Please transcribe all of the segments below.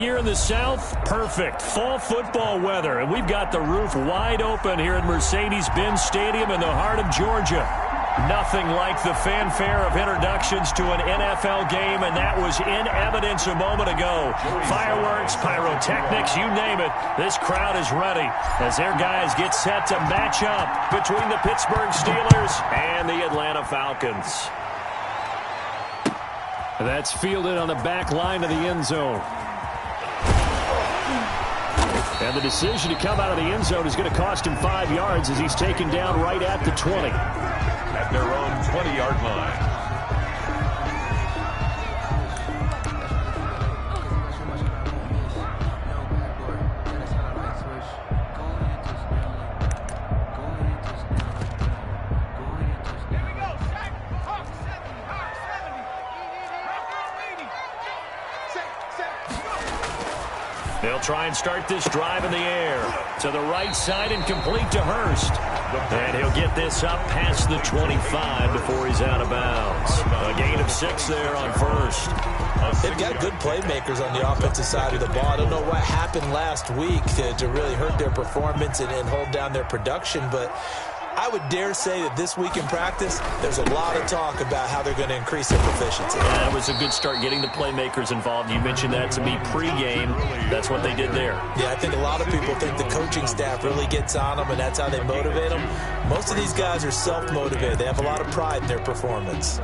Here in the south, perfect fall football weather, and we've got the roof wide open here at Mercedes-Benz Stadium in the heart of Georgia. Nothing like the fanfare of introductions to an NFL game, and that was in evidence a moment ago. Fireworks, pyrotechnics, you name it, this crowd is ready as their guys get set to match up between the Pittsburgh Steelers and the Atlanta Falcons. That's fielded on the back line of the end zone. And the decision to come out of the end zone is going to cost him 5 yards as he's taken down right at the 20. At their own 20-yard line. They'll try and start this drive in the air. To the right side and complete to Hurst. And he'll get this up past the 25 before he's out of bounds. A gain of 6 there on first. They've got good playmakers on the offensive side of the ball. I don't know what happened last week to really hurt their performance and hold down their production, but I would dare say that this week in practice, there's a lot of talk about how they're going to increase their proficiency. Yeah, that was a good start getting the playmakers involved. You mentioned that to me pregame. That's what they did there. Yeah, I think a lot of people think the coaching staff really gets on them, and that's how they motivate them. Most of these guys are self-motivated. They have a lot of pride in their performance.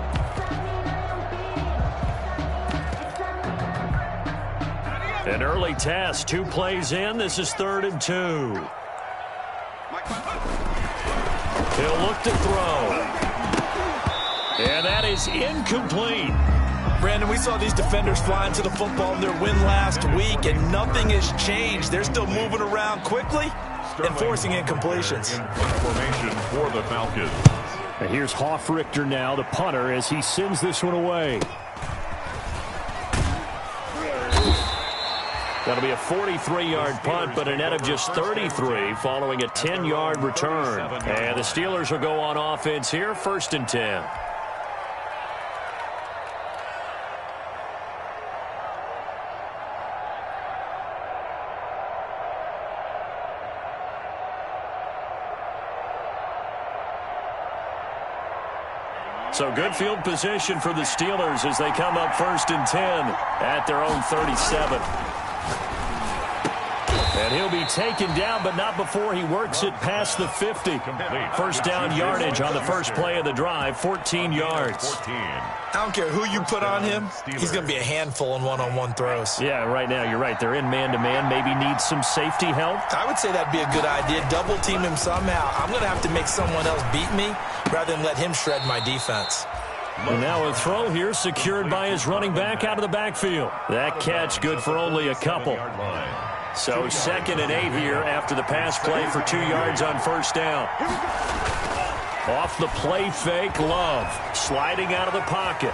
An early test, 2 plays in. This is 3rd and 2. He'll look to throw. And that is incomplete. Brandon, we saw these defenders flying to the football in their win last week, and nothing has changed. They're still moving around quickly and forcing incompletions. Formation for the Falcons. And here's Hoffrichter now, the punter, as he sends this one away. That'll be a 43-yard punt, but a net of just 33 following a 10-yard return. And the Steelers will go on offense here, 1st and 10. So good field position for the Steelers as they come up 1st and 10 at their own 37. And he'll be taken down, but not before he works it past the 50. First down yardage on the first play of the drive, 14 yards. I don't care who you put on him, he's going to be a handful in one-on-one throws. Yeah, right now, you're right. They're in man-to-man, maybe needs some safety help. I would say that'd be a good idea. Double team him somehow. I'm going to have to make someone else beat me rather than let him shred my defense. And now a throw here secured by his running back out of the backfield. That catch good for only a couple. So 2nd and 8 here after the pass play for 2 yards on first down. Off the play fake, Love sliding out of the pocket.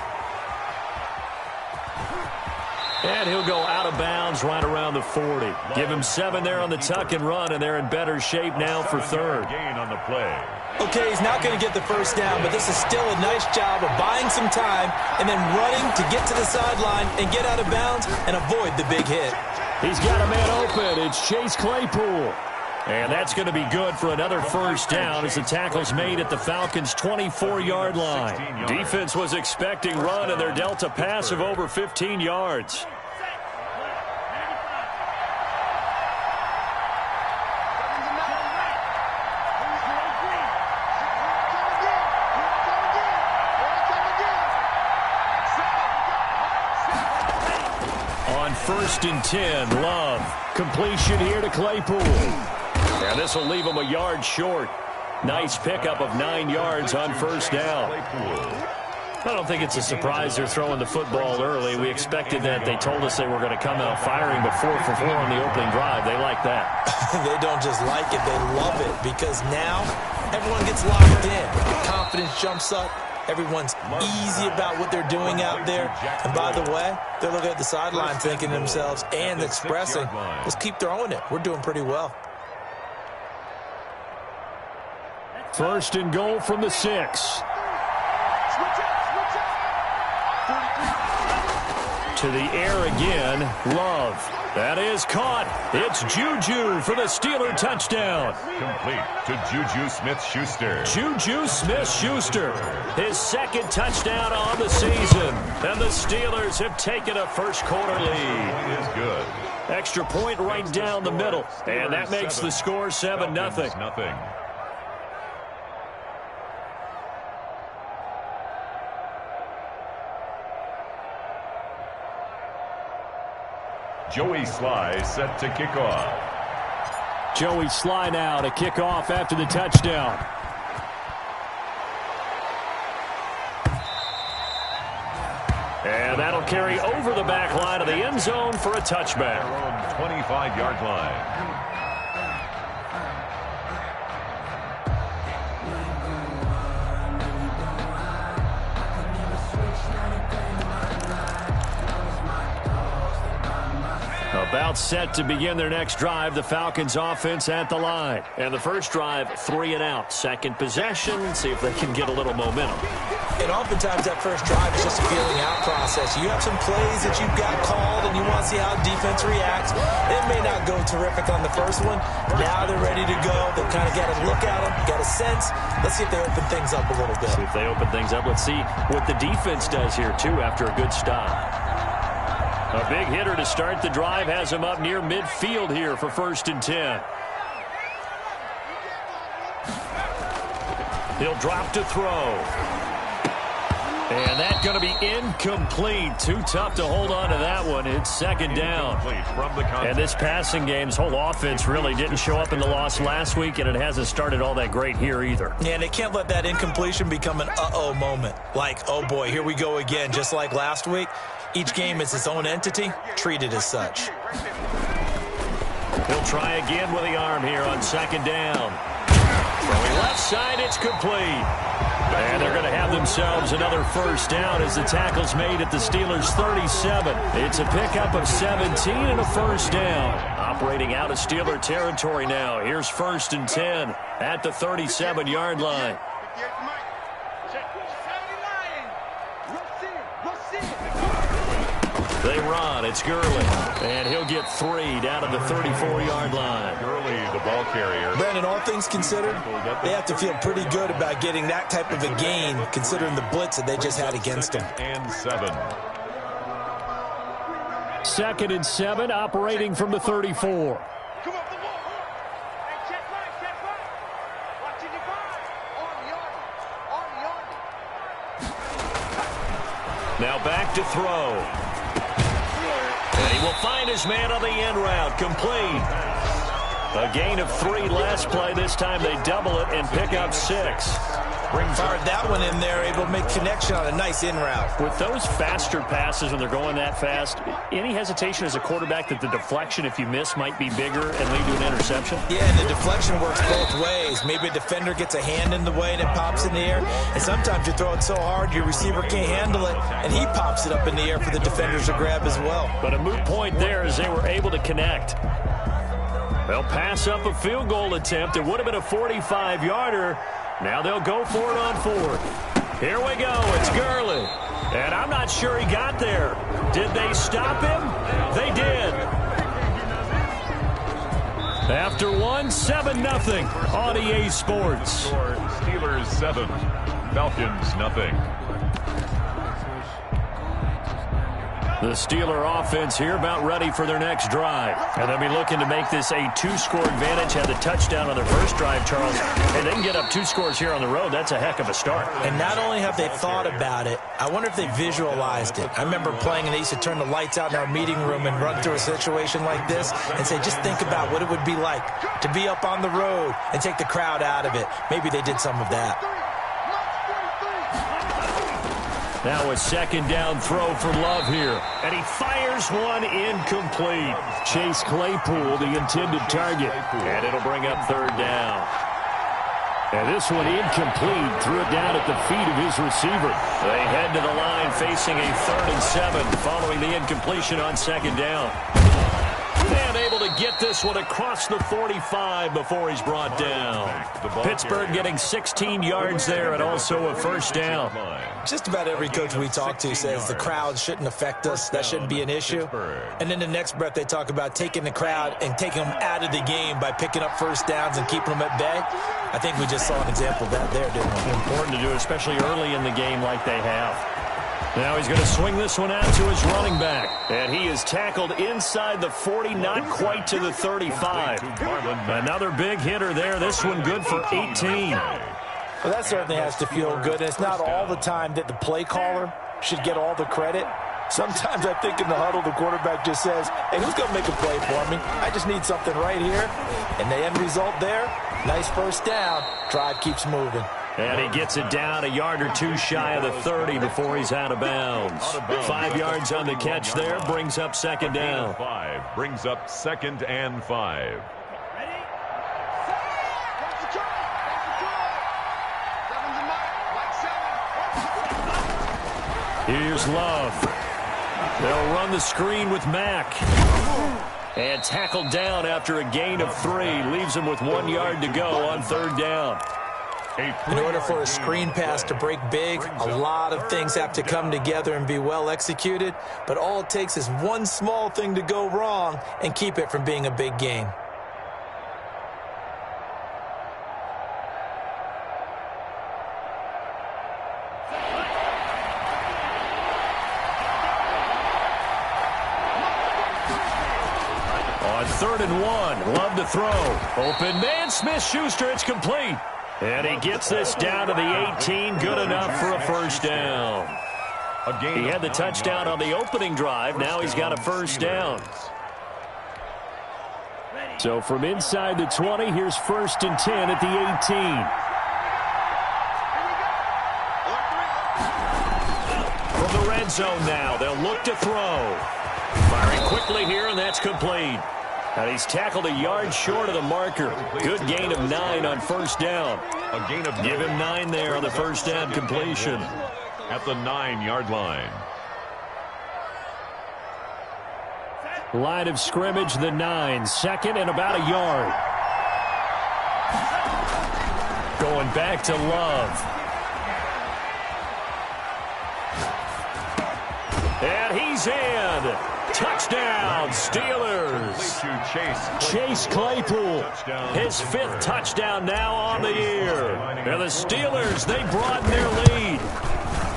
And he'll go out of bounds right around the 40. Give him 7 there on the tuck and run, and they're in better shape now for 3rd. Gain on the play. Okay, he's not going to get the first down, but this is still a nice job of buying some time and then running to get to the sideline and get out of bounds and avoid the big hit. He's got a man open. It's Chase Claypool. And that's going to be good for another first down as the tackle's made at the Falcons' 24-yard line. Defense was expecting run, and they're dealt a pass of over 15 yards. On 1st and 10, Love. Completion here to Claypool. And this will leave him a yard short. Nice pickup of 9 yards on first down. I don't think it's a surprise they're throwing the football early. We expected that. They told us they were going to come out firing, but 4 for 4 on the opening drive. They like that. They don't just like it, they love it, because now everyone gets locked in. Confidence jumps up. Everyone's easy about what they're doing out there. And by the way, they're looking at the sideline thinking to themselves and expressing, let's keep throwing it. We're doing pretty well. 1st and goal from the 6. To the air again, Love. That is caught. It's Juju for the Steeler touchdown. Complete to Juju Smith-Schuster. Juju Smith-Schuster, his second touchdown on the season. And the Steelers have taken a first-quarter lead. It is good. Extra point right down the middle. And that makes the score 7-0. Nothing. Joey Sly set to kick off. Joey Sly now to kick off after the touchdown. And that'll carry over the back line of the end zone for a touchback. 25-yard line. About set to begin their next drive, the Falcons offense at the line. And the first drive, 3 and out. Second possession, see if they can get a little momentum. And oftentimes that first drive is just a feeling out process. You have some plays that you've got called and you want to see how defense reacts. It may not go terrific on the first one. Now they're ready to go. They've kind of got to look at them, got a sense. Let's see if they open things up a little bit. See if they open things up. Let's see what the defense does here, too, after a good stop. A big hitter to start the drive has him up near midfield here for 1st and 10. He'll drop to throw. And that's going to be incomplete. Too tough to hold on to that one. It's 2nd down. And this passing game's whole offense really didn't show up in the loss last week, and it hasn't started all that great here either. Yeah, and they can't let that incompletion become an uh-oh moment. Like, oh boy, here we go again, just like last week. Each game is its own entity, treated as such. He'll try again with the arm here on 2nd down. Throwing left side, it's complete. And they're going to have themselves another 1st down as the tackle's made at the Steelers' 37. It's a pickup of 17 and a 1st down. Operating out of Steeler territory now. Here's 1st and 10 at the 37-yard line. They run. It's Gurley. And he'll get 3 down at the 34-yard line. Gurley, the ball carrier. Brandon, all things considered, they have to feel pretty good about getting that type of a gain, considering the blitz that they just had against them. And 7. 2nd and 7, operating from the 34. Now back to throw. And he will find his man on the end route. Complete. A gain of 3 last play. This time they double it and pick up 6. Fired that one in there, able to make connection on a nice in route. With those faster passes when they're going that fast, any hesitation as a quarterback that the deflection, if you miss, might be bigger and lead to an interception? Yeah, and the deflection works both ways. Maybe a defender gets a hand in the way and it pops in the air. And sometimes you throw it so hard your receiver can't handle it, and he pops it up in the air for the defenders to grab as well. But a moot point there as they were able to connect. They'll pass up a field goal attempt. It would have been a 45-yarder. Now they'll go for it on 4th. Here we go. It's Gurley. And I'm not sure he got there. Did they stop him? They did. After 7-0 on EA Sports. Steelers 7, Falcons nothing. The Steeler offense here about ready for their next drive. And they'll be looking to make this a 2-score advantage. Had the touchdown on their first drive, Charles. And they can get up 2 scores here on the road. That's a heck of a start. And not only have they thought about it, I wonder if they visualized it. I remember playing and they used to turn the lights out in our meeting room and run through a situation like this and say, just think about what it would be like to be up on the road and take the crowd out of it. Maybe they did some of that. Now a 2nd down throw for Love here. And he fires one incomplete. Chase Claypool, the intended target. And it'll bring up 3rd down. And this one incomplete. Threw it down at the feet of his receiver. They head to the line facing a 3rd and 7 following the incompletion on 2nd down. And able to get this one across the 45 before he's brought down. Pittsburgh getting 16 yards there and also a first down. Just about every coach we talk to says the crowd shouldn't affect us. That shouldn't be an issue. And then the next breath they talk about taking the crowd and taking them out of the game by picking up first downs and keeping them at bay. I think we just saw an example of that there, didn't we? Important to do, especially early in the game like they have. Now he's going to swing this one out to his running back. And he is tackled inside the 40, not quite to the 35. Another big hitter there. This one good for 18. Well, that certainly has to feel good. And it's not all the time that the play caller should get all the credit. Sometimes I think in the huddle, the quarterback just says, hey, who's going to make a play for me? I just need something right here. And the end result there, nice first down. Drive keeps moving. And he gets it down a yard or two shy of the 30 before he's out of bounds. 5 yards on the catch there, brings up second down. Brings up 2nd and 5. Here's Love. They'll run the screen with Mack. And tackled down after a gain of 3. Leaves him with 1 yard to go on third down. In order for a screen pass to break big, a lot of things have to come together and be well executed. But all it takes is one small thing to go wrong and keep it from being a big gain. On 3rd and 1, Love to throw. Open man, Smith-Schuster, it's complete. And he gets this down to the 18, good enough for a first down. He had the touchdown on the opening drive. Now he's got a first down. So from inside the 20, here's 1st and 10 at the 18. From the red zone now, they'll look to throw. Firing quickly here, and that's complete. And he's tackled a yard short of the marker. Good gain of 9 on first down. Give him 9 there on the first down completion. At the 9-yard line. Line of scrimmage, the 9. 2nd and about a yard. Going back to Love. And he's in. Touchdown, Steelers. Chase Claypool, his 5th touchdown now on the year. And the Steelers, they broaden their lead.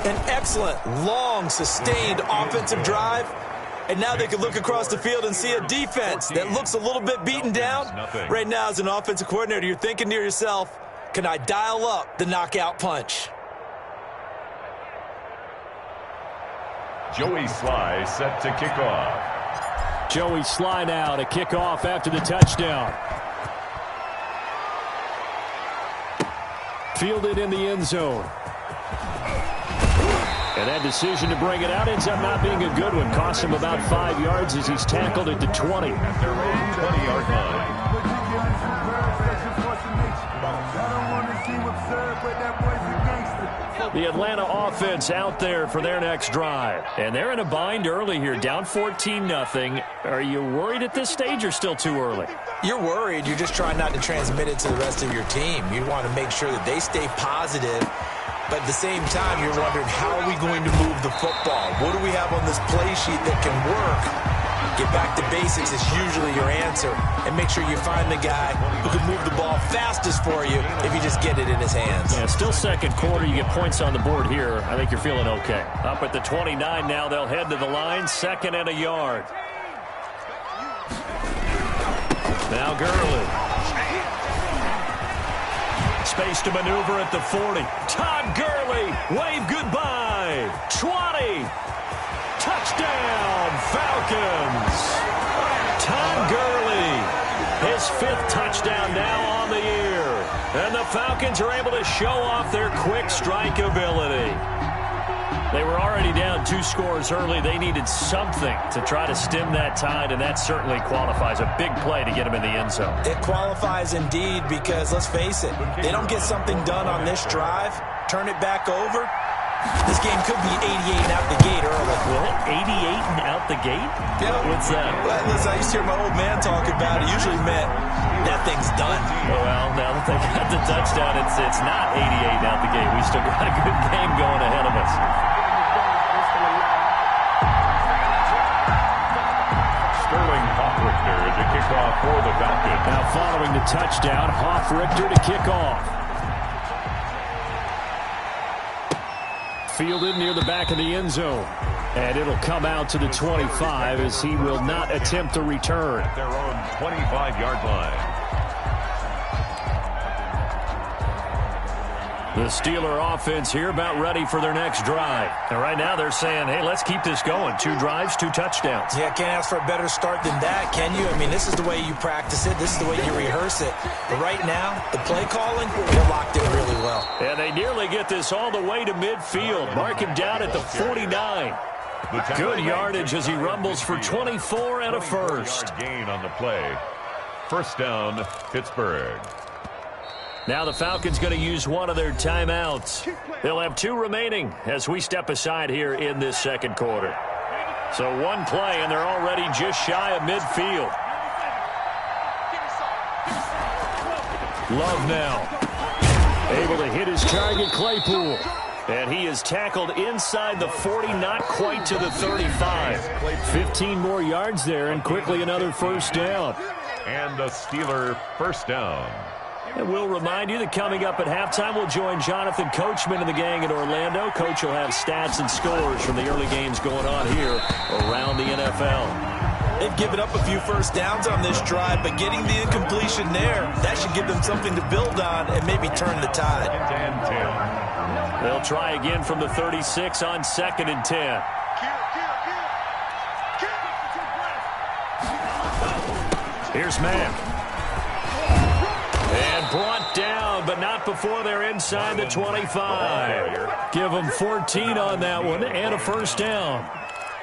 An excellent, long, sustained offensive drive. And now they can look across the field and see a defense that looks a little bit beaten down. Right now, as an offensive coordinator, you're thinking to yourself, can I dial up the knockout punch? Joey Sly set to kick off. Joey Sly now to kick off after the touchdown. Fielded in the end zone. And that decision to bring it out ends up not being a good one. Costs him about 5 yards as he's tackled at the 20. At their own 20-yard line. The Atlanta offense out there for their next drive. And they're in a bind early here, down 14-0. Are you worried at this stage or still too early? You're worried. You're just trying not to transmit it to the rest of your team. You want to make sure that they stay positive. But at the same time, you're wondering, how are we going to move the football? What do we have on this play sheet that can work? Get back to basics is usually your answer. And make sure you find the guy who can move the ball fastest for you if you just get it in his hands. Yeah, still second quarter. You get points on the board here. I think you're feeling okay. Up at the 29 now, they'll head to the line. 2nd and a yard. Now Gurley. Space to maneuver at the 40. Todd Gurley, wave goodbye. 20. Touchdown, Falcons. Todd Gurley, his 5th touchdown now on the year. And the Falcons are able to show off their quick strike ability. They were already down 2 scores early. They needed something to try to stem that tide, and that certainly qualifies. A big play to get them in the end zone. It qualifies indeed because, let's face it, they don't get something done on this drive, turn it back over, This game could be 88 and out the gate early. What? 88 and out the gate? Yeah. What's that? Well, listen, I used to hear my old man talk about it. Usually meant that thing's done. Well, now that they got the touchdown, it's not 88 and out the gate. We still got a good game going ahead of us. Richter to kick off for the Falcons. Now following the touchdown, Richter to kick off. Fielded near the back of the end zone. And it'll come out to the 25 as he will not attempt a return. At their own 25-yard line. The Steeler offense here about ready for their next drive. And right now they're saying, hey, let's keep this going. 2 drives, 2 touchdowns. Yeah, can't ask for a better start than that, can you? I mean, this is the way you practice it. This is the way you rehearse it. But right now, the play calling, they're locked in really well. And they nearly get this all the way to midfield. Mark him down at the 49. Good yardage as he rumbles for 24 and a first. Gain on the play. First down, Pittsburgh. Now the Falcons going to use one of their timeouts. They'll have 2 remaining as we step aside here in this second quarter. So 1 play, and they're already just shy of midfield. Love now. Able to hit his target, Claypool. And he is tackled inside the 40, not quite to the 35. 15 more yards there, and quickly another first down. And the Steeler first down. And we'll remind you that coming up at halftime, we'll join Jonathan Coachman and the gang in Orlando. Coach will have stats and scores from the early games going on here around the NFL. They've given up a few first downs on this drive, but getting the incompletion there, that should give them something to build on and maybe turn the tide. They'll try again from the 36 on 2nd and 10. Here's Mack. And brought down, but not before they're inside the 25. Give them 14 on that one and a first down.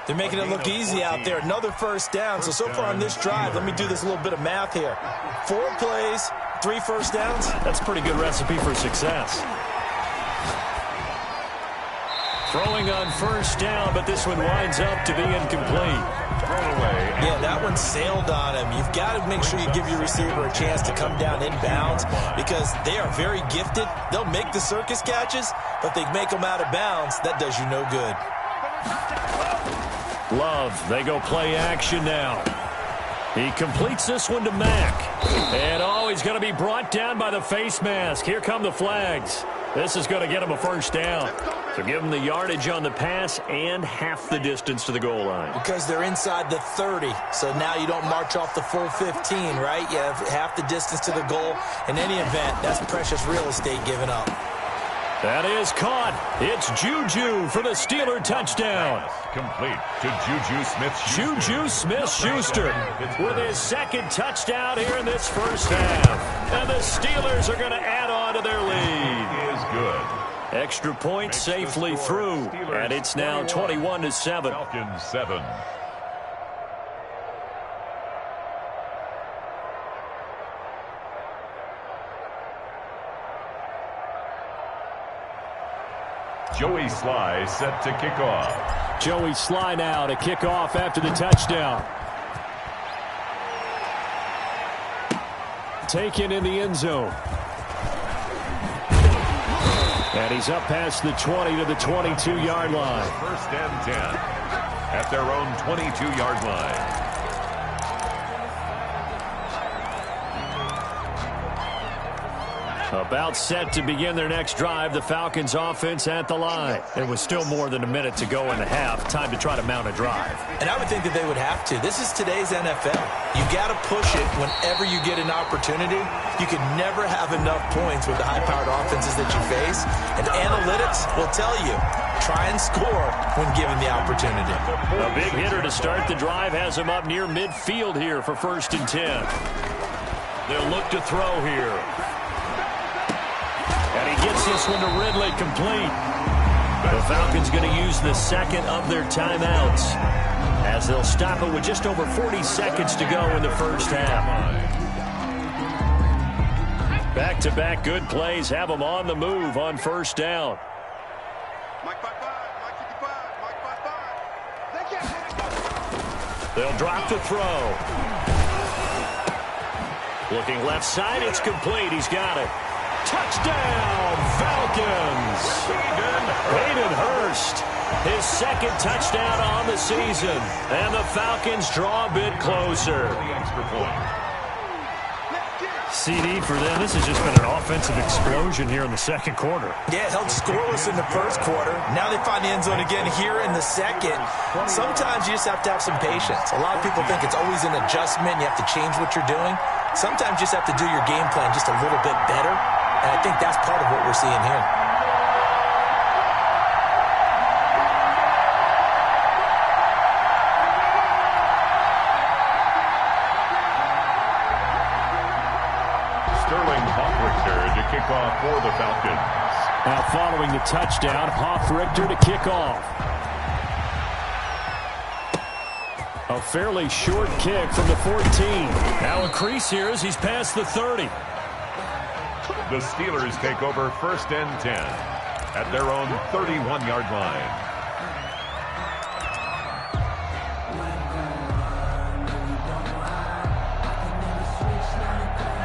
They're making it look easy out there. Another first down. So far on this drive, let me do this little bit of math here. 4 plays, 3 first downs. That's a pretty good recipe for success. Throwing on first down, but this one winds up to be incomplete. Yeah, that one sailed on him. You've got to make sure you give your receiver a chance to come down inbounds because they are very gifted. They'll make the circus catches, but they make them out of bounds. That does you no good. Love, they go play action now. He completes this one to Mack. And, he's going to be brought down by the face mask. Here come the flags. This is going to get him a first down. So give him the yardage on the pass and half the distance to the goal line. Because they're inside the 30, so now you don't march off the full 15, right? You have half the distance to the goal. In any event, that's precious real estate given up. That is caught. It's Juju for the Steeler touchdown. Complete to Juju Smith-Schuster. Juju Smith-Schuster with his 2nd touchdown here in this first half. And the Steelers are going to add on to their lead. Is good. Extra point safely through. And it's now 21-7. Falcons 7. Joey Sly set to kick off. Joey Sly now to kick off after the touchdown. Taken in the end zone. And he's up past the 20 to the 22-yard line. First and 10 at their own 22-yard line. About set to begin their next drive, the Falcons offense at the line. There was still more than a minute to go in the half. Time to try to mount a drive. And I would think that they would have to. This is today's NFL. You got to push it whenever you get an opportunity. You can never have enough points with the high-powered offenses that you face. And analytics will tell you, try and score when given the opportunity. A big hitter to start the drive has him up near midfield here for 1st and 10. They'll look to throw here. And he gets this one to Ridley complete. The Falcons going to use the 2nd of their timeouts as they'll stop it with just over 40 seconds to go in the first half. Back-to-back good plays have them on the move on first down. They'll drop to throw. Looking left side, it's complete. He's got it. Touchdown, Falcons! Hayden Hurst, his second touchdown on the season. And the Falcons draw a bit closer. CD for them. This has just been an offensive explosion here in the second quarter. Yeah, held scoreless in the first quarter. Now they find the end zone again here in the second. Sometimes you just have to have some patience. A lot of people think it's always an adjustment. You have to change what you're doing. Sometimes you just have to do your game plan just a little bit better. And I think that's part of what we're seeing here. To kick off for the Falcons. Now following the touchdown, Hoff-Richter to kick off. A fairly short kick from the 14. Now a crease here as he's past the 30. The Steelers take over 1st and 10 at their own 31-yard line.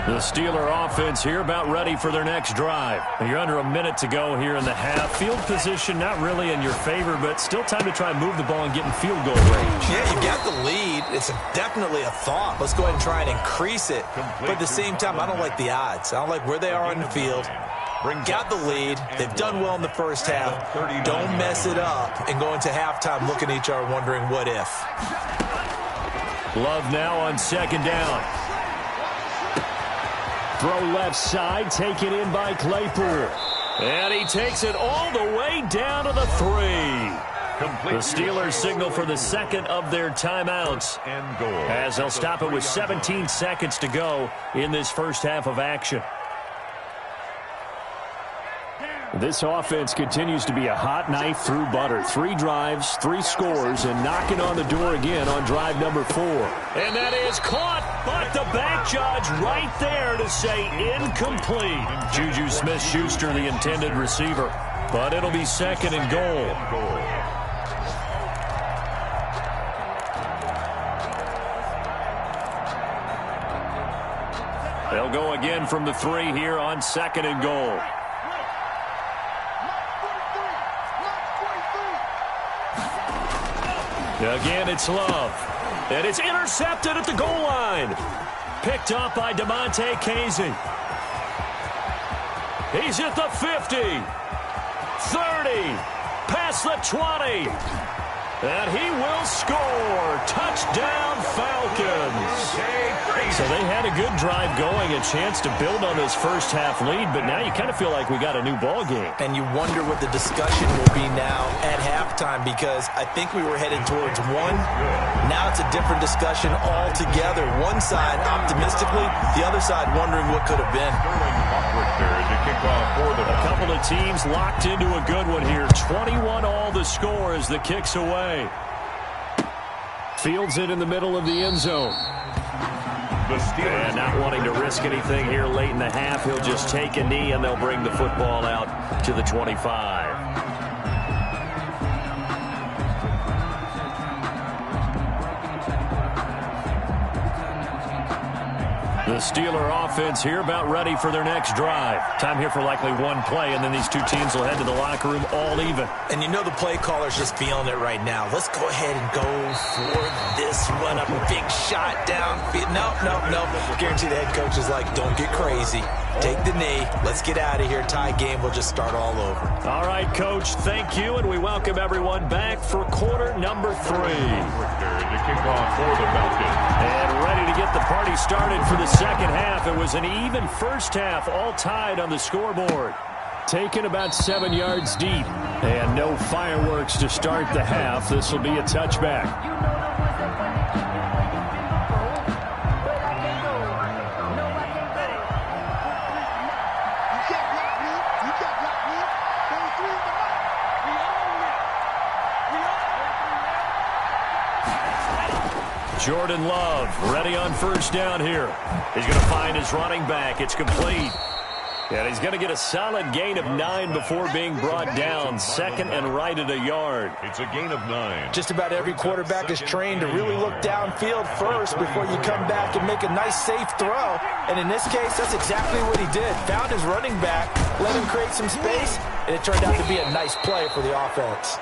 The Steeler offense here about ready for their next drive. You're under a minute to go here in the half. Field position not really in your favor, but still time to try and move the ball and get in field goal range. Yeah, you got the lead. It's definitely a thought. Let's go ahead and try and increase it. But at the same time, I don't like the odds. I don't like where they are on the field. Got the lead. They've done well in the first half. Don't mess it up and go into halftime looking at each other wondering what if. Love now on second down. Throw left side, taken in by Claypool. And he takes it all the way down to the 3. The Steelers signal for the second of their timeouts as they'll stop it with 17 seconds to go in this first half of action. This offense continues to be a hot knife through butter. 3 drives, 3 scores, and knocking on the door again on drive number 4. And that is caught, but the back judge right there to say incomplete. Juju Smith-Schuster, the intended receiver. But it'll be second and goal. They'll go again from the 3 here on second and goal. Again, it's Love. And it's intercepted at the goal line. Picked up by DeMonte Casey. He's at the 50. 30. Past the 20. And he will score. Touchdown, Falcons. So they had a good drive going, a chance to build on this first half lead, but now you kind of feel like we got a new ball game. And you wonder what the discussion will be now at halftime, because I think we were headed towards one. Now it's a different discussion altogether. One side optimistically, the other side wondering what could have been. A couple of teams locked into a good one here. 21 all the score as the kick's away. Fields it in the middle of the end zone. And not wanting to risk anything here late in the half, he'll just take a knee and they'll bring the football out to the 25. The Steeler offense here about ready for their next drive. Time here for likely one play, and then these two teams will head to the locker room all even. And you know the play caller's just feeling it right now. Let's go ahead and go for this one. A big shot downfield. No. Guarantee the head coach is like, don't get crazy. Take the knee. Let's get out of here. Tie game. We'll just start all over. All right, Coach. Thank you, and we welcome everyone back for quarter number 3. To kick off for the Falcons. And ready to get the party started for the second half. It was an even first half, all tied on the scoreboard. Taken about 7 yards deep. And no fireworks to start the half. This will be a touchback. Jordan Love ready on first down here. He's going to find his running back. It's complete. And he's going to get a solid gain of 9 before being brought down. Second and right at a yard. It's a gain of 9. Just about every quarterback is trained to really look downfield first before you come back and make a nice, safe throw. And in this case, that's exactly what he did. Found his running back, let him create some space, and it turned out to be a nice play for the offense.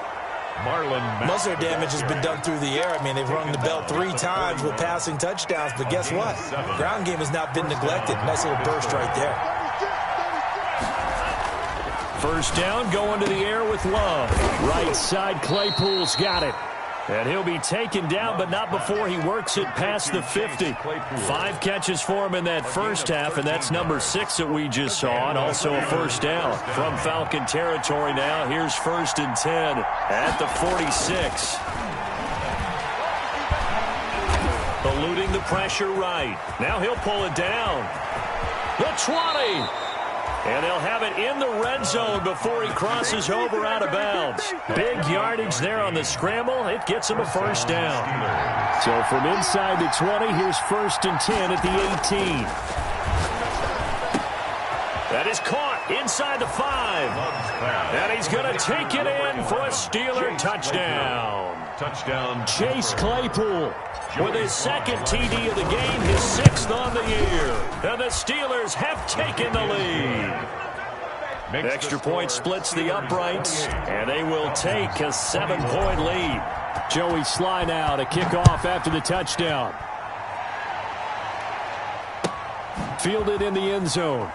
Most of their damage has been done through the air. I mean, they've rung the bell 3 times with passing touchdowns, but guess what? Ground game has not been neglected. Nice little burst right there. First down, going to the air with Love. Right side, Claypool's got it. And he'll be taken down, but not before he works it past the 50. 5 catches for him in that first half, and that's number 6 that we just saw, and also a first down. From Falcon territory now, here's 1st and 10 at the 46. Eluding the pressure right. Now he'll pull it down. The 20. And they'll have it in the red zone before he crosses over out of bounds. Big yardage there on the scramble. It gets him a first down. So from inside the 20, here's 1st and 10 at the 18. That is caught inside the 5. And he's going to take it in for a Steeler touchdown. Chase Claypool with his 2nd TD of the game, his 6th on the year. And the Steelers have taken the lead. Extra point splits the uprights, and they will take a 7-point lead. Joey Sly now to kick off after the touchdown. Fielded in the end zone.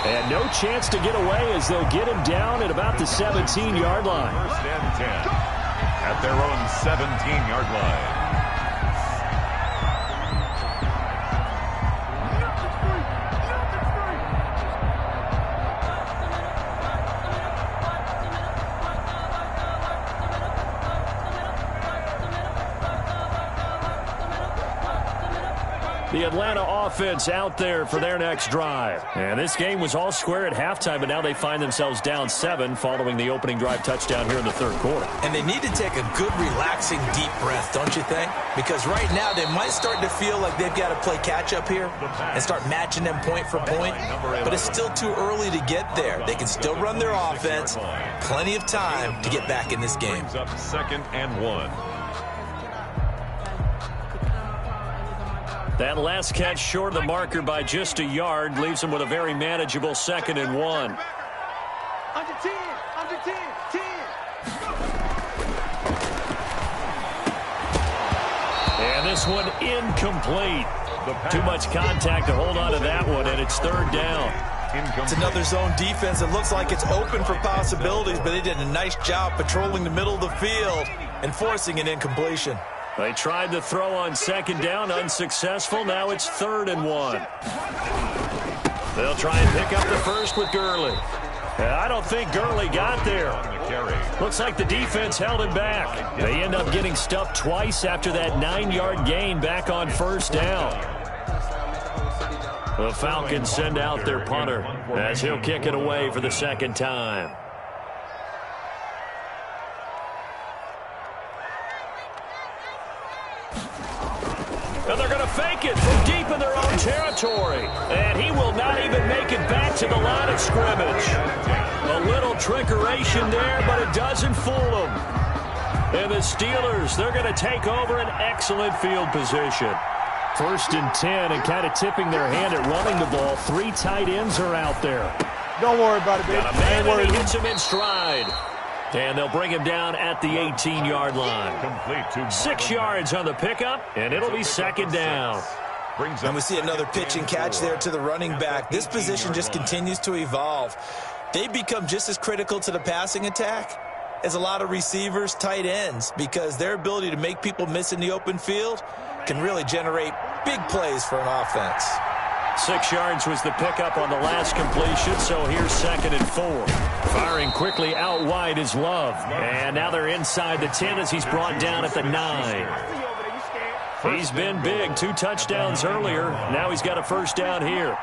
And no chance to get away as they'll get him down at about the 17-yard line. 1st and 10 at their own 17-yard line. The Atlanta offense out there for their next drive. And this game was all square at halftime, but now they find themselves down 7 following the opening drive touchdown here in the 3rd quarter. And they need to take a good, relaxing, deep breath, don't you think? Because right now they might start to feel like they've got to play catch-up here and start matching them point for point. But it's still too early to get there. They can still run their offense. Plenty of time to get back in this game. Brings up 2nd and 1. That last catch short of the marker by just a yard leaves him with a very manageable 2nd and 1. Under 10, under 10, 10. And this one incomplete. Too much contact to hold on to that one, and it's 3rd down. It's another zone defense that looks like it's open for possibilities, but they did a nice job patrolling the middle of the field and forcing an incompletion. They tried to throw on 2nd down, unsuccessful. Now it's 3rd and 1. They'll try and pick up the first with Gurley. I don't think Gurley got there. Looks like the defense held him back. They end up getting stuffed twice after that 9-yard gain back on 1st down. The Falcons send out their punter as he'll kick it away for the 2nd time. And they're going to fake it from deep in their own territory. And he will not even make it back to the line of scrimmage. A little trickeration there, but it doesn't fool them. And the Steelers, they're going to take over an excellent field position. 1st and 10, and kind of tipping their hand at running the ball. 3 tight ends are out there. Don't worry about it, baby. Got a man, and he hits him in stride. And they'll bring him down at the 18-yard line. 6 yards on the pickup, and it'll be 2nd down. And we see another pitch and catch there to the running back. This position just continues to evolve. They become just as critical to the passing attack as a lot of receivers, tight ends, because their ability to make people miss in the open field can really generate big plays for an offense. 6 yards was the pickup on the last completion, so here's 2nd and 4. Firing quickly out wide is Love. And now they're inside the 10 as he's brought down at the 9. He's been big. 2 touchdowns earlier. Now he's got a first down here.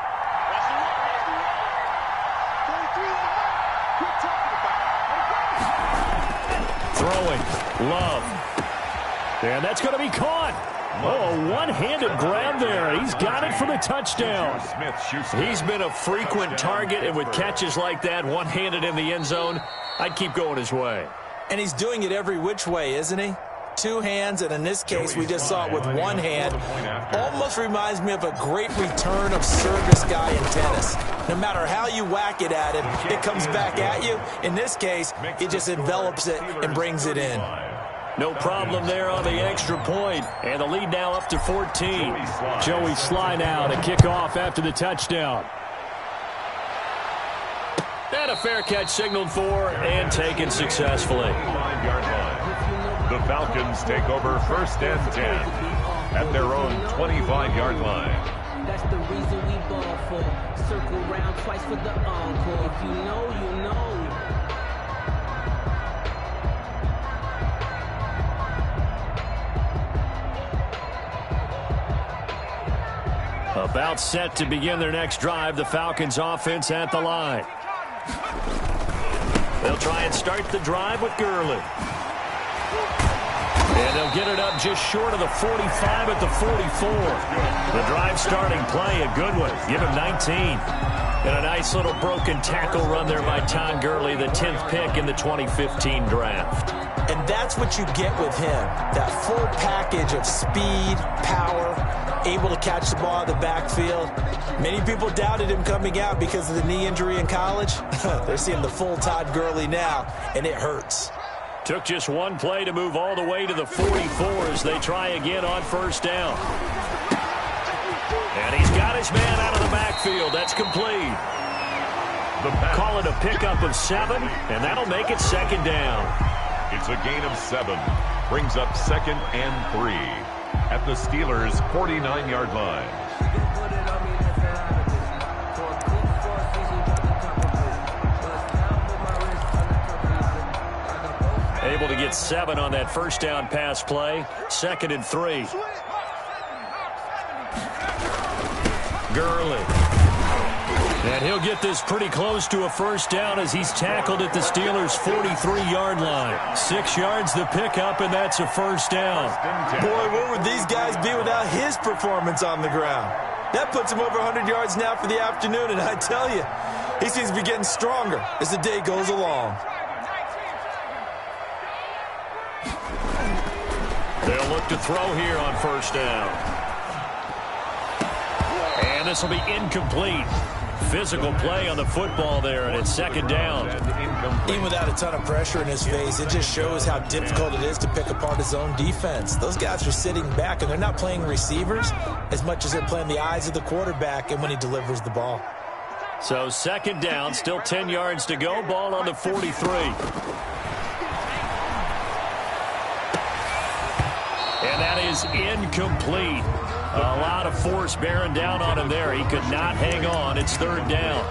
Throwing. Love. And that's going to be caught. Oh, a one-handed grab there. He's got it for the touchdown. He's been a frequent target, and with catches like that, one-handed in the end zone, I'd keep going his way. And he's doing it every which way, isn't he? Two hands, and in this case, we just saw it with one hand. Almost reminds me of a great return of service guy in tennis. No matter how you whack it at him, it comes back at you. In this case, it just envelops it and brings it in. No problem there on the extra point. And the lead now up to 14. Joey Sly now to kick off after the touchdown. And a fair catch signaled for and taken successfully. The Falcons take over 1st and 10 at their own 25-yard line. That's the reason we ball for. Circle round twice for the encore. If you know, you know. About set to begin their next drive, the Falcons offense at the line. They'll try and start the drive with Gurley. And they'll get it up just short of the 45 at the 44. The drive starting play, a good one. Give him 19. And a nice little broken tackle run there by Todd Gurley, the 10th pick in the 2015 draft. And that's what you get with him, that full package of speed, power, able to catch the ball in the backfield. Many people doubted him coming out because of the knee injury in college. They're seeing the full Todd Gurley now, and it hurts. Took just one play to move all the way to the 44 as they try again on 1st down. And he's got his man out of the backfield. That's complete. Call it a pickup of 7, and that'll make it 2nd down. It's a gain of 7. Brings up 2nd and 3 at the Steelers' 49-yard line. Able to get 7 on that 1st down pass play. 2nd and 3. Gurley. And he'll get this pretty close to a 1st down as he's tackled at the Steelers' 43-yard line. 6 yards the pickup, and that's a 1st down. Boy, where would these guys be without his performance on the ground? That puts him over 100 yards now for the afternoon, and I tell you, he seems to be getting stronger as the day goes along. They'll look to throw here on 1st down. And this will be incomplete. Physical play on the football there, and it's 2nd down. Even without a ton of pressure in his face, it just shows how difficult it is to pick apart his own defense. Those guys are sitting back, and they're not playing receivers as much as they're playing the eyes of the quarterback and when he delivers the ball. So 2nd down, still 10 yards to go. Ball on the 43. And that is incomplete. A lot of force bearing down on him there. He could not hang on. It's 3rd down.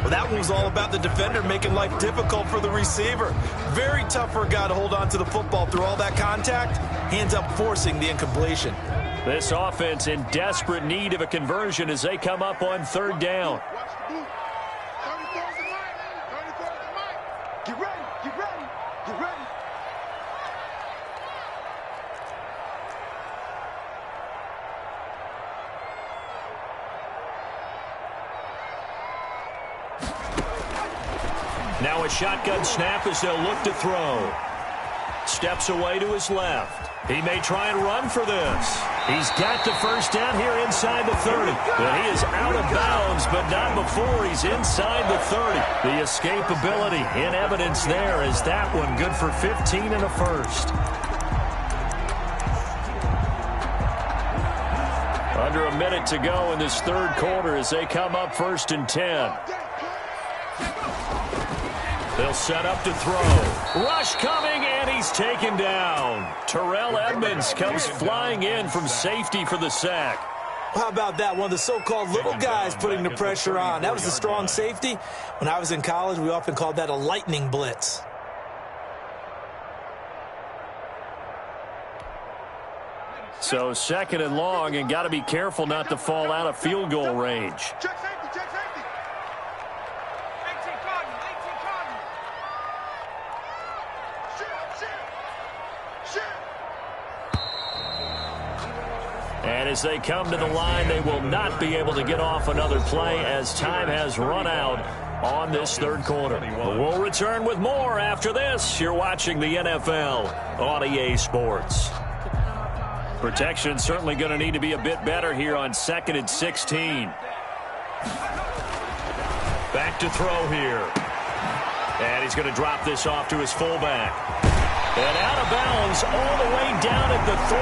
Well, that one was all about the defender making life difficult for the receiver. Very tough for a guy to hold on to the football through all that contact. He ends up forcing the incompletion. This offense in desperate need of a conversion as they come up on 3rd down. Get ready, get ready, get ready. Now a shotgun snap as they'll look to throw. Steps away to his left. He may try and run for this. He's got the 1st down here inside the 30. But he is out of bounds, but not before he's inside the 30. The escapability in evidence there is that one good for 15 and a 1st. Under a minute to go in this 3rd quarter as they come up 1st and 10. They'll set up to throw. Rush coming, and he's taken down. Terrell Edmonds comes flying in from safety for the sack. How about that? One of the so-called little guys putting the pressure on. That was a strong safety. When I was in college, we often called that a lightning blitz. So 2nd and long, and got to be careful not to fall out of field goal range. Check safety, check safety. 18 Cotton, 18 Cotton. Shoot, shoot, shoot. And as they come to the line, they will not be able to get off another play as time has run out on this third quarter. We'll return with more after this. You're watching the NFL on EA Sports. Protection certainly going to need to be a bit better here on 2nd and 16. Back to throw here. And he's going to drop this off to his fullback. And out of bounds all the way down at the 3.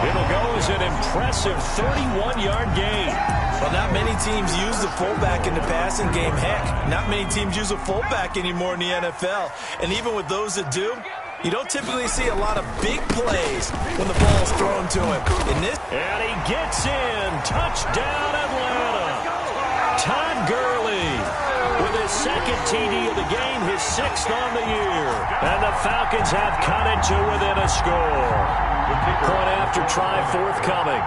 It'll go as an impressive 31-yard gain. Well, not many teams use the fullback in the passing game. Heck, not many teams use a fullback anymore in the NFL. And even with those that do, you don't typically see a lot of big plays when the ball's thrown to him. And he gets in. Touchdown, Atlanta. Todd Gurley with his second TD of the game, his 6th on the year. And the Falcons have cut it to within a score. Point after try forthcoming.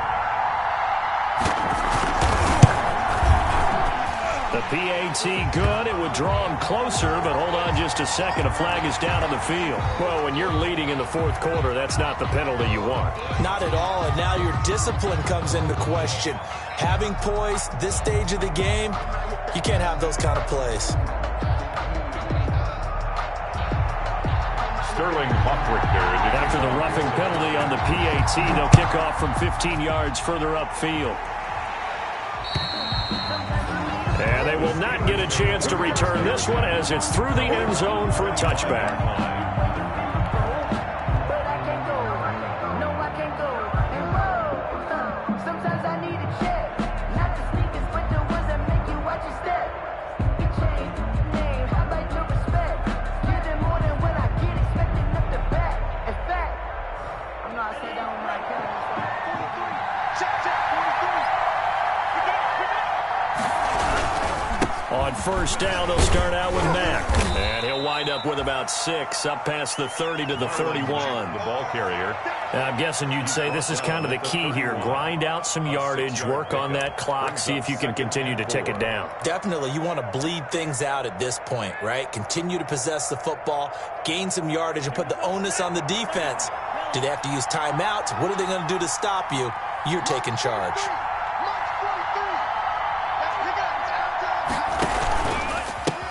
The PAT good. It would draw him closer, but hold on just a second. A flag is down on the field. Well, when you're leading in the 4th quarter, that's not the penalty you want. Not at all, and now your discipline comes into question. Having poise this stage of the game, you can't have those kind of plays. Sterling Buckwick there. After the roughing penalty on the PAT, they'll kick off from 15 yards further upfield. And they will not get a chance to return this one as it's through the end zone for a touchback. On first down, they'll start out with Mack. And he'll wind up with about 6, up past the 30 to the 31. The ball carrier. And I'm guessing you'd say this is kind of the key here. Grind out some yardage, work on that clock, see if you can continue to tick it down. Definitely, you want to bleed things out at this point, right? Continue to possess the football, gain some yardage, and put the onus on the defense. Do they have to use timeouts? What are they going to do to stop you? You're taking charge.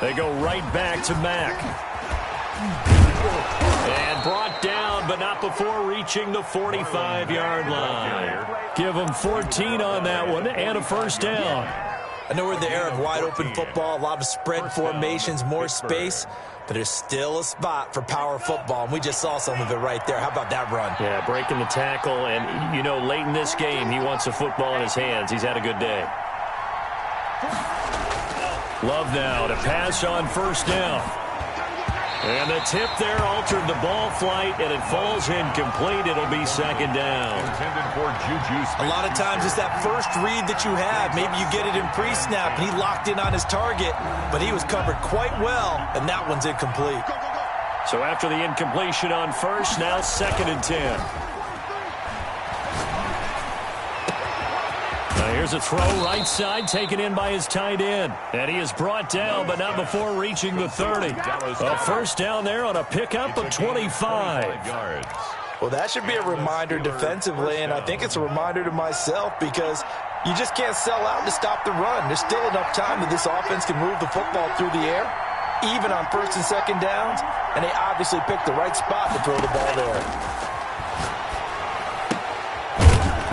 They go right back to Mack. And brought down, but not before reaching the 45-yard line. Give them 14 on that one and a first down. I know we're in the era of wide-open football, a lot of spread formations, more space, but there's still a spot for power football, and we just saw some of it right there. How about that run? Yeah, breaking the tackle, and, you know, late in this game, he wants the football in his hands. He's had a good day. Love now to pass on first down. And the tip there altered the ball flight, and it falls incomplete. It'll be second down. Intended for Juju Smith. A lot of times it's that first read that you have. Maybe you get it in pre-snap, and he locked in on his target, but he was covered quite well, and that one's incomplete. So after the incompletion on first, now 2nd and 10. Here's a throw right side, taken in by his tight end. And he is brought down, but not before reaching the 30. A first down there on a pickup of 25 yards. Well, that should be a reminder defensively, and I think it's a reminder to myself because you just can't sell out to stop the run. There's still enough time that this offense can move the football through the air, even on first and second downs, and they obviously picked the right spot to throw the ball there.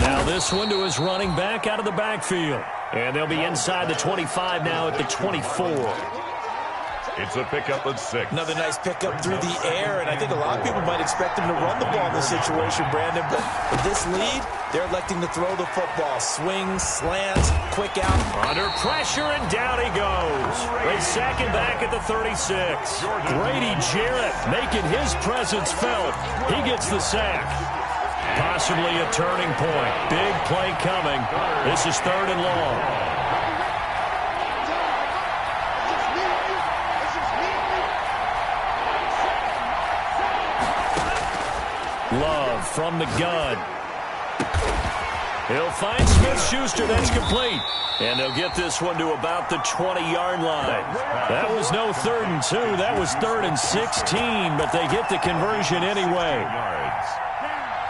Now this one to his running back out of the backfield. And they'll be inside the 25 now at the 24. It's a pickup of 6. Another nice pickup through the air, and I think a lot of people might expect him to run the ball in this situation, Brandon, but with this lead, they're electing to throw the football. Swings, slants, quick out. Under pressure, and down he goes. They sack him back at the 36. Grady Jarrett making his presence felt. He gets the sack. Possibly a turning point. Big play coming. This is 3rd and long. Love from the gun. He'll find Smith-Schuster. That's complete. And they'll get this one to about the 20-yard line. That was no 3rd and 2. That was 3rd and 16, but they get the conversion anyway.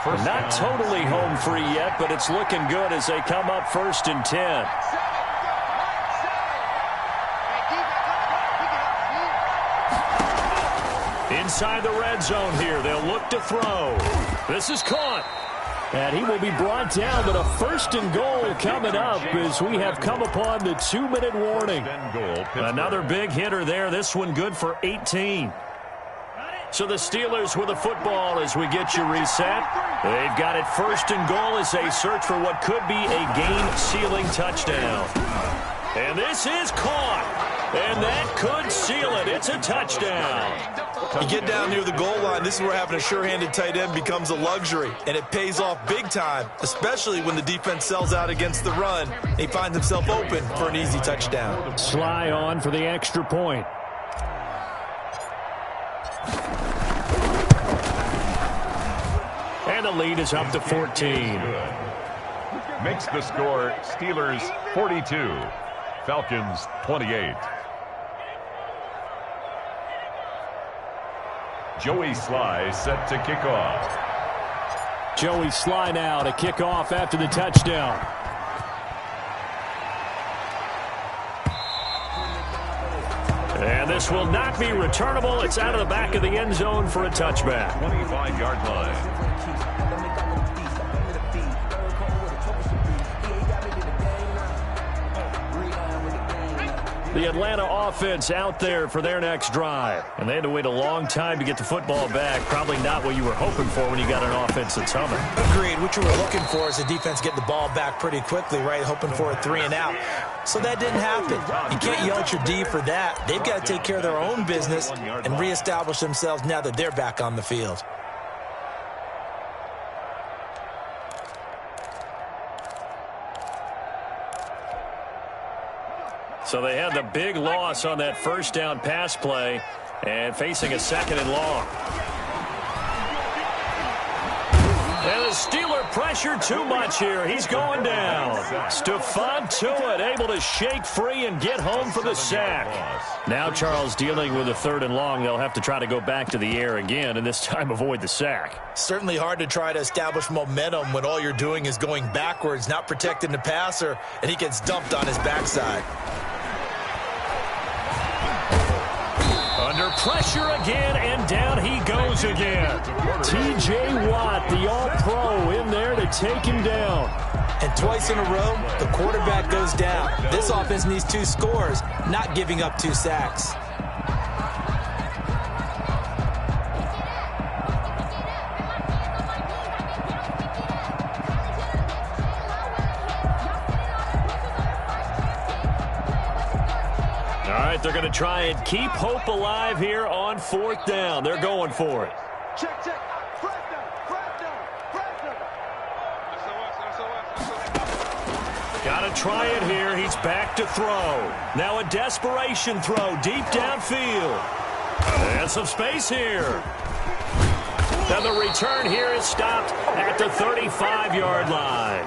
Not totally home free yet, but it's looking good as they come up 1st and 10. Inside the red zone here, they'll look to throw. This is caught. And he will be brought down, but a 1st and goal coming up as we have come upon the 2-minute warning. Another big hitter there. This one good for 18. So the Steelers with the football as we get you reset. They've got it 1st and goal as they search for what could be a game-sealing touchdown. And this is caught. And that could seal it. It's a touchdown. You get down near the goal line, this is where having a sure-handed tight end becomes a luxury, and it pays off big time, especially when the defense sells out against the run. He finds himself open for an easy touchdown. Sly on for the extra point. And the lead is up to 14. Makes the score Steelers 42, Falcons 28. Joey Sly set to kick off. Joey Sly now to kick off after the touchdown. And this will not be returnable. It's out of the back of the end zone for a touchback. 25-yard line. The Atlanta offense out there for their next drive. And they had to wait a long time to get the football back. Probably not what you were hoping for when you got an offense that's humming. Agreed. What you were looking for is the defense getting the ball back pretty quickly, right? Hoping for a 3-and-out. So that didn't happen. You can't yell at your D for that. They've got to take care of their own business and reestablish themselves now that they're back on the field. So they had the big loss on that 1st down pass play and facing a 2nd and long. And the Steeler pressure too much here. He's going down. Stephon Tuitt able to shake free and get home for the sack. Now Charles dealing with a 3rd and long. They'll have to try to go back to the air again and this time avoid the sack. Certainly hard to try to establish momentum when all you're doing is going backwards, not protecting the passer, and he gets dumped on his backside. Under pressure again, and down he goes again. T.J. Watt, the all-pro, in there to take him down. And twice in a row, the quarterback goes down. This offense needs 2 scores, not giving up 2 sacks. All right, they're going to try and keep hope alive here on 4th down. They're going for it. Check, check. Got to try it here. He's back to throw. Now a desperation throw deep downfield. And some space here. Now the return here is stopped at the 35-yard line.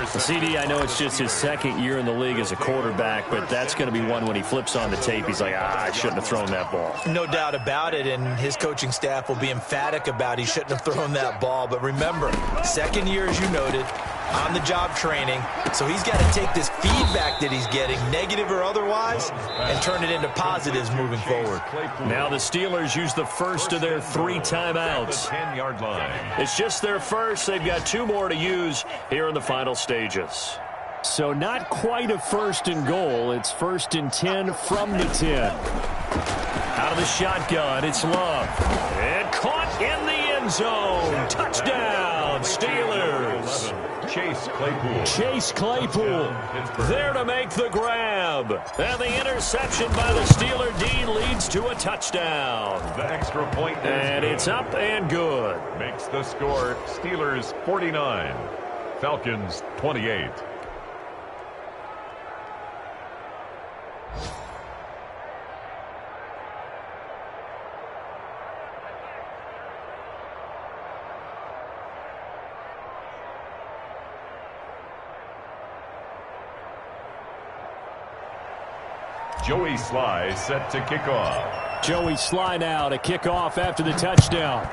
CD, I know it's just his 2nd year in the league as a quarterback, but that's going to be one when he flips on the tape. He's like, I shouldn't have thrown that ball. No doubt about it, and his coaching staff will be emphatic about he shouldn't have thrown that ball. But remember, 2nd year, as you noted, on-the-job training, so he's got to take this feedback that he's getting, negative or otherwise, and turn it into positives moving forward. Now the Steelers use the first of their 3 timeouts. 10-yard line. It's just their first. They've got 2 more to use here in the final stages. So not quite a 1st and goal. It's 1st and 10 from the 10. Out of the shotgun, it's Love. And caught in the end zone. Touchdown, Steelers. Chase Claypool there to make the grab. And the interception by the Steeler D leads to a touchdown. The extra point. And it's up and good. Makes the score Steelers 49, Falcons 28. Joey Sly set to kick off. Joey Sly now to kick off after the touchdown.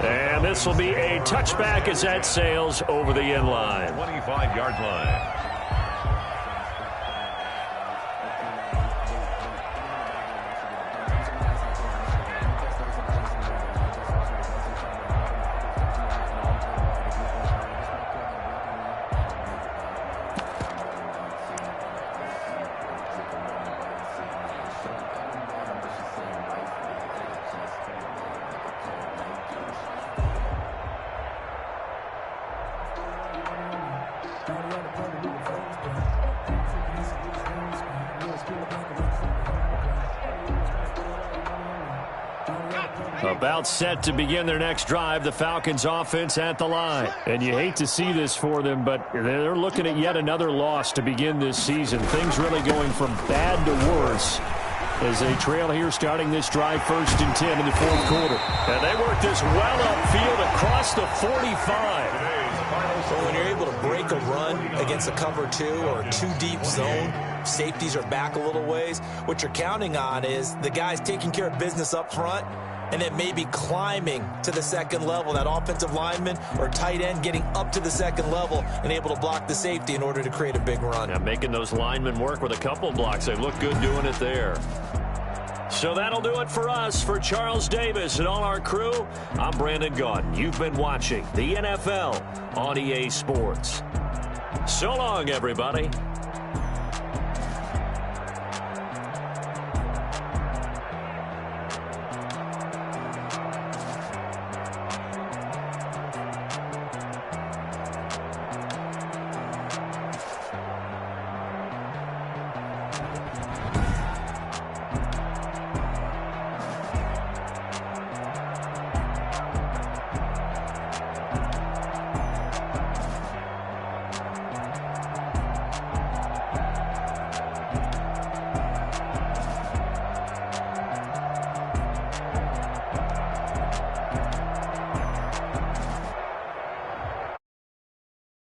And this will be a touchback as that sails over the end line. 25-yard line. About set to begin their next drive, the Falcons offense at the line. And you hate to see this for them, but they're looking at yet another loss to begin this season. Things really going from bad to worse as they trail here starting this drive 1st and 10 in the 4th quarter. And they work this well upfield across the 45. So when you're able to break a run against a cover 2 or a 2-deep zone, safeties are back a little ways. What you're counting on is the guys taking care of business up front and then maybe climbing to the 2nd level. That offensive lineman or tight end getting up to the 2nd level and able to block the safety in order to create a big run. Now making those linemen work with a couple blocks. They look good doing it there. So that'll do it for us. For Charles Davis and all our crew, I'm Brandon Gaudin. You've been watching the NFL on EA Sports. So long, everybody.